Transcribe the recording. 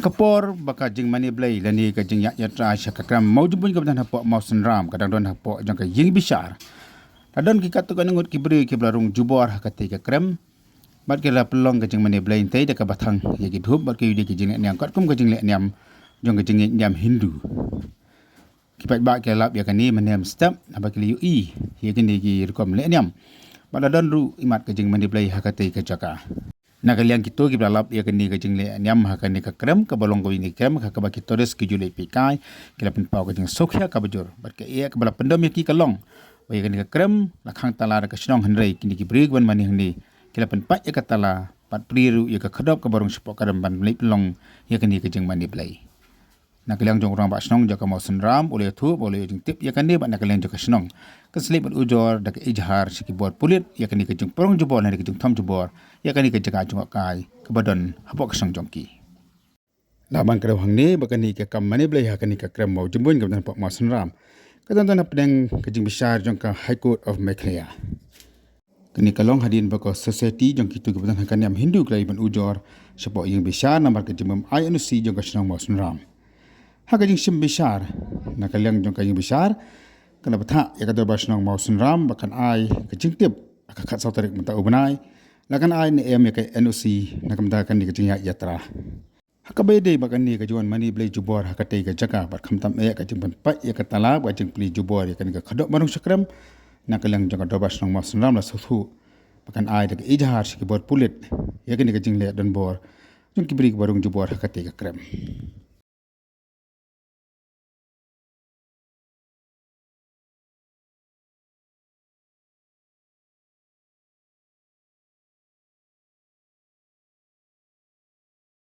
Hakapor baka jing mani blai lani ka jing ya tra syakakram mau jumpun ka dan hapok mau senram kadang don hapok jang ka ying besar. Adon ki katu kan ngut ki beri ki blarung jubor hakati ka krem. Bat ki la pelong ka jing mani blai tai da ka batang ya ki dhub bat ki di ki jing nyam kat kum ka jing le nyam jong ka jing nyam Hindu. Ki pat ba ki lap ya kan ni manem step apa ki liu i ya ki ni ki rekom le nyam. Bat adon ru imat ka jing mani blai hakati ka jaka. Nak kalian kita kita lap ya kini kejeng le nyam hakani ka krem ka bolong ko ini krem ka ba kita res ki jule pikai kila pen pau kejeng sokya ka bajur bar ka ia ka bala pendom ki kalong wa ya kini ka krem la khang tala ka snong hanrei kini ki brig ban mani hni kila pen pat ya ka tala pat priru ya ka khadop ka borong sepok ka ban lei pelong ya kini kejeng mani blai nak kalian jong rang ba snong jaka mau senram boleh thu boleh jeng tip ya kini ba nak kalian jaka snong ka slip ujor dak ijhar siki bor pulit ya kini kejeng porong jubor na kejeng thom jubor ya kani kejaga jungak kai kebadon hapok kesang jongki laban kada hangni bakani ke kam mani blai hakani ka krem mau jumbun ka dan pok mau senram kadan dan pedeng kejing besar jongka High Court of Meghalaya kini kalong hadin bako society jongki tu kebadan hakani am Hindu klai ban ujor sepok yang besar nambar kejimum INC jongka senang mau senram hakajing sim besar nakaliang jongka yang besar kana batha ya kada basnong mau senram bakan ai kejing tip akakat sautarik menta ubenai lakan ai ne em ke NOC nakamda kan ni kejing yatra hakabai dei bakan ni kejuan mani blai jubor hakatei ke jaka bar khamtam e ka jingpan pa ya ka tala ba jing pli jubor ya kan ka khadok barung sakram nakalang jang dobas nong mas nam la suthu bakan ai de ijhar sikibor pulit ya kan ni kejing le don bor jung kibri barung jubor hakatei ka krem